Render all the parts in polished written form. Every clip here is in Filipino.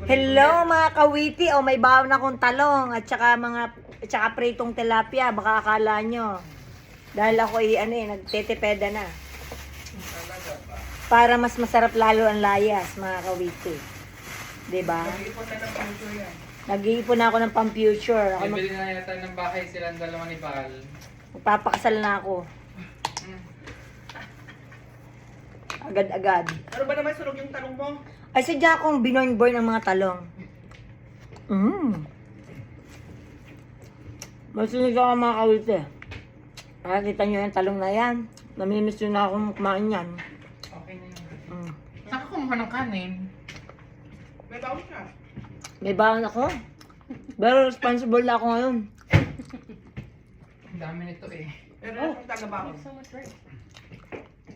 Hello mga kawiti, o may baon akong talong at saka pritong tilapia, baka akala nyo. Dahil ako nagtetepeda na. Para mas masarap lalo ang layas mga kawiti. 'Di ba? Nag-iipon na ng future yan. Nag-iipon na ako ng pang-future. Ako Bibili na yata ng bahay silang dalawa ni Val. magpapakasal na ako. Agad-agad. Ano ba naman sunog yung tanong mo? Ay, sadya akong binorn-born ang mga talong. Masunog ako mga kawiti. Nakakita nyo yung talong na yan. Namimiss yun na akong kumain yan. Okay na yun. Mm. Saan ka kumuha ng kanin? May baon ka. May baon ako. Pero responsible na ako ngayon. Ang dami nito eh. Pero ano yung taga-baon?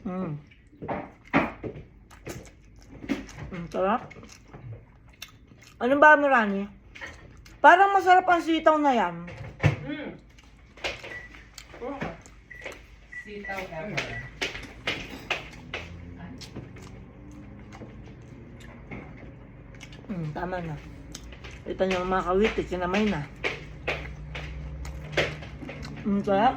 Mm. Sarap. Ano ba, Marani? Parang masarap ang sitaw na yan. Sitaw ever. Tama na. Ito niyo mga kawiti, sinamay na. Sarap.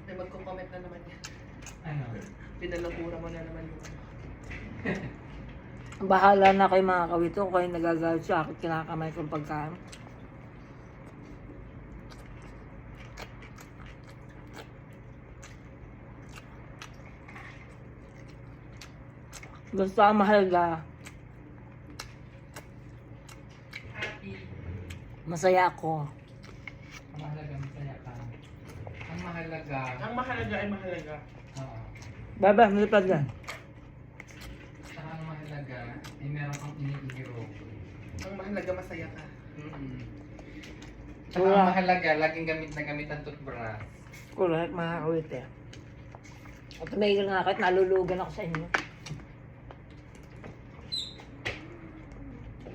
May magko-comment na naman yan. Ano? Pinalakura mo na naman yung Bahala na kayo mga kawito kung kayo nagagalit sa akin kinakamay kong pagkain. Gusto ang mahalaga. Happy. Masaya ako. Ang mahalaga, masaya ka. Ang mahalaga. Ang mahalaga ay mahalaga. Oo. Baba, nilipad yan. Saka ang mahalaga, ay meron kang iniigiro. Ang mahalaga masaya ka. Saka Wala. ang mahalaga, laging gamit na gamit ang toothbrush. Correct mga kawito. At tumigil nga ako at nalulugan ako sa inyo.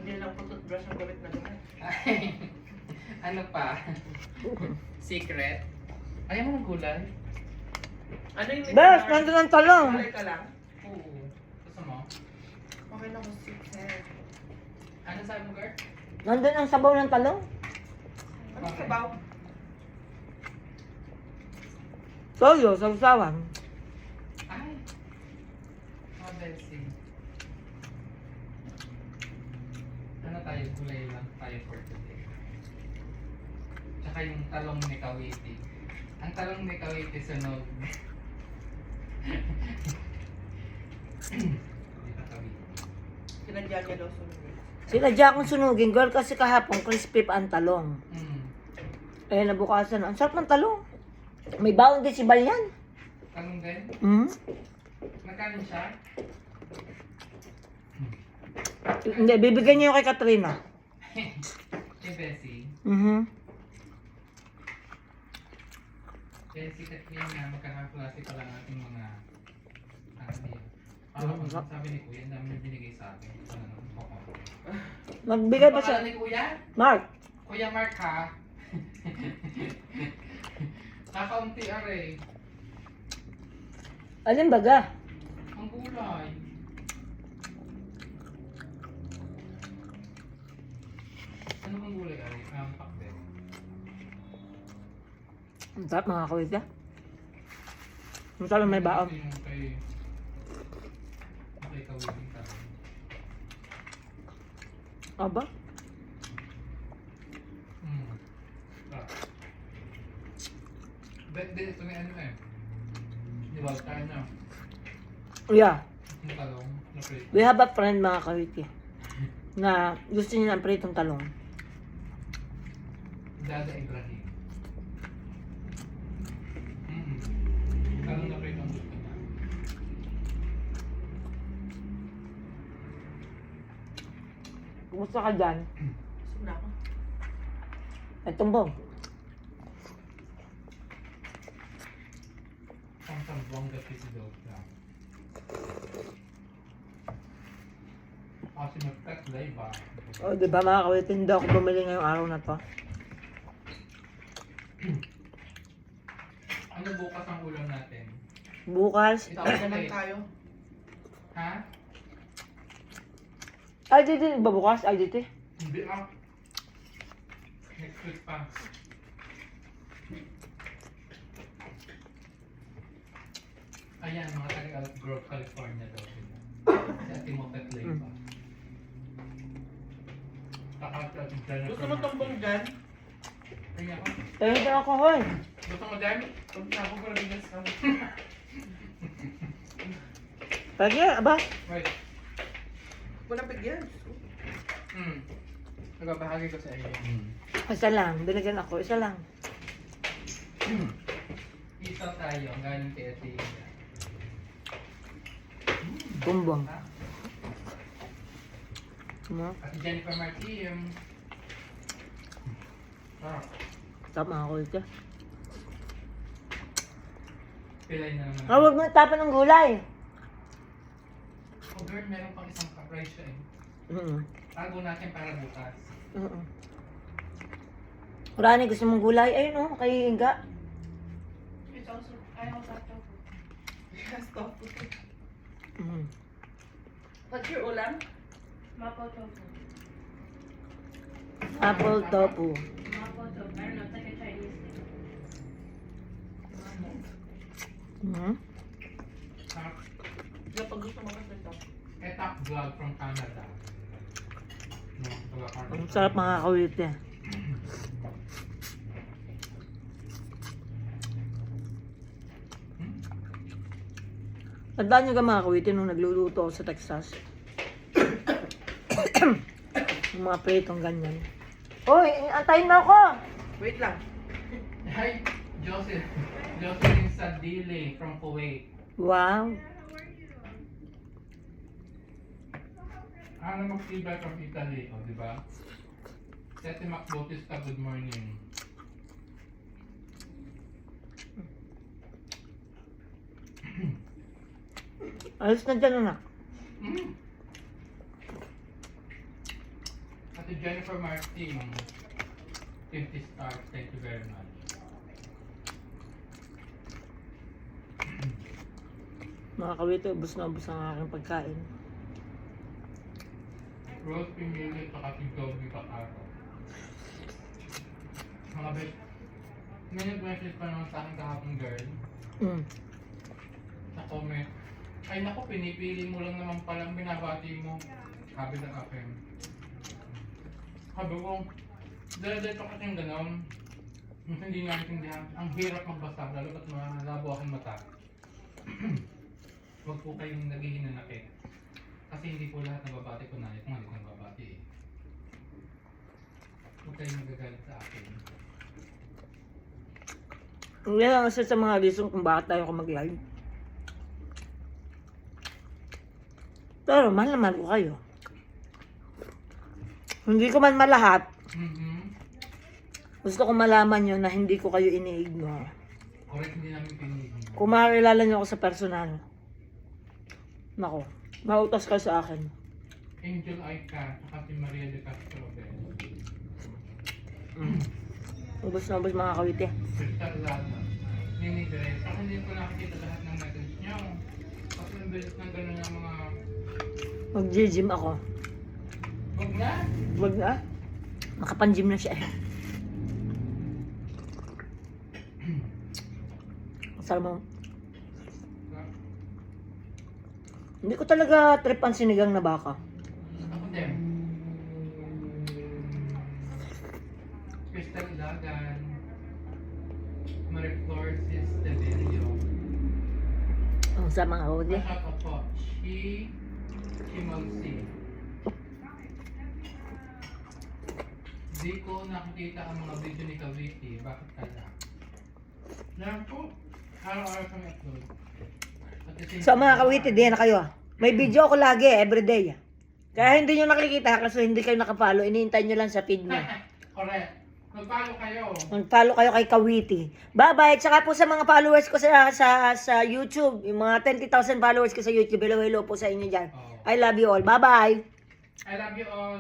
Hindi lang po toothbrush ang gamit na gamit. Ay, ano pa? Secret? Ayaw mo ng gulay? Ano yung Bes, nandun ang talong. Gulay ka lang? Oo. Gusto mo? Okay lang yung secret. Ano sabi mo, girl? Nandun ang sabaw ng talong. Ano sa baw? Toyo, sausawan. Ay! Oh, Bessie. Ano tayo? Gulay lang tayo for today. Tsaka yung talong ni Kawiti. Ang talong ni Kawiti sunog. Hindi na Kawiti. Sinadya niya daw sunugin. Sinadya akong sunugin, girl, kasi kahapon crispy pa ang talong. Eh, nabukasan, ang sarap ng talong. May baon din si Bal yan. Talong din? Magkano siya? Hindi, bibigyan niyo yung kay Katrina. Kay Bessie. Bessie Katrina, magkakaklase pa lang ating mga niya. Sabi ni Kuya, ang dami niya binigay sa akin. Magbigay ba siya? Pangalan ni Kuya? Mark, Kuya Mark ha? Kakaunti are. alin baga? Ang gulay. Ano bang gulay are? Pakte. Ang sarap mga kawita. Ang sarap may baon. Ito yung kay Kawiti ka. Aba? Bet din ito may ano eh. Di ba? Tayo na. Yeah. Yung talong. Na plate. We have a friend mga kawiti na gusto niya ng pritong talong. Dada Ibrahim. Talong na plate ang gusto niya. Kumusta ka dyan? Gusto na ako. Ay, tumbong. Ang tambong dati si Dokta. Kasi mag-cut live ba? O, di ba mga kawiti, hindi ako bumili ngayong araw na to. Ano bukas ang ulam natin? Bukas, Tawag na lang tayo. Ha? IDT ba bukas? IDT? Hindi ah. Next week pa. Ayan, mga taga-Elk Grove, California daw sila. Si Ate Mopet Leyva. Gusto mo tumbong dyan? Tingnan ko. Tayo sa ako, hoy. Gusto mo dyan? Pag nako ko lang sa Pagi, aba. Wait. Walang bigyan. Nagbabahagi ko sa iyo. Isa lang. Binigyan ako. Isa lang. Isa tayo, galing kay Ate Ida. Kumbong. Ha? Ano? Ate Jennifer Martin. Sarap. Tama ako ito. Pilay na naman. Huwag mo tapan ng gulay. Oh girl, meron pang isang ka-price siya eh. Mm. Tago natin para bukas. Rani, gusto mong gulay? Ayun oh, kay Inga. It's also, I also have tofu. Yes, tofu. Mm. What's your ulam? Mapo tofu. Apple tofu. Mapo tofu. I don't know, it's like a Chinese thing. Mm. Sarap. Kapag gusto mo kasi ito. Top vlog from Canada. No, Ang sarap mga kawite. Tandaan nyo ka mga kawite nung nagluluto ako sa Texas. Yung mga pritong ganyan. Hoy, antayin mo ako! Wait lang. Hi, Jocelyn Sadili from Kuwait. Wow. Ano mag-feedback from Italy, o di ba? Tete Mac Bautista, good morning. Ayos na dyan anak. Ate Jennifer Martin, 50 stars, thank you very much. Mga kawite, ubos na ubos ang aking pagkain. Rose Pimili, saka si Joby Bacaro. Mga best, may nag-message pa naman sa akin kahapon girl, Mm. sa comment. Ay naku, pinipili mo lang naman palang binabati mo. Sabi ng akin. Sabi ko, dahil pa kasing ganon, hindi naintindihan. Ang hirap magbasa, lalo at malabo aking mata. Huwag po kayong naghihinanakit. Kasi hindi po lahat nababati ko na kung hindi ko nababati eh. Huwag kayong nagagalit sa akin. Yan ang isa sa mga reason kung bakit tayo ko mag-live. Pero mahal na mahal ko kayo. Hindi ko man malahat. Gusto ko malaman nyo na hindi ko kayo ini-ignore. Correct, hindi namin pinigil. Kung makakilala nyo ako sa personal, nako, mautas ka sa akin. Angel Aika, saka si Maria de Castro Bell. Ubus na ubus mga kawite. Crystal Lana. Nini Grace. Ako hindi ko nakikita lahat ng message nyo. Kasi ang bilis ng gano'n yung mga... Mag-gym ako. Huwag na! Wag na. Nakapan-gym na siya eh. Sarap mo. Hindi ko talaga trip ang sinigang na baka. Ako din. Crystal Dagan. Marie Flor Sisteverio. Ang sa mga kawite. Shout out po. Chimolsi. Di ko nakikita ang mga video ni Kawiti. Bakit kaya? Yan po. Araw-araw kami upload. At the same Sa mga time- kawite, diyan na kayo. May video ako lagi, everyday. Kaya hindi nyo nakikita kasi hindi kayo nakapalo. Iniintay nyo lang sa feed nyo. Correct. Mag-follow kayo. Mag-follow kayo kay Kawiti. Bye-bye. At saka po sa mga followers ko sa YouTube, yung mga 20,000 followers ko sa YouTube, hello po sa inyo dyan. Oh. I love you all. Bye-bye. I love you all.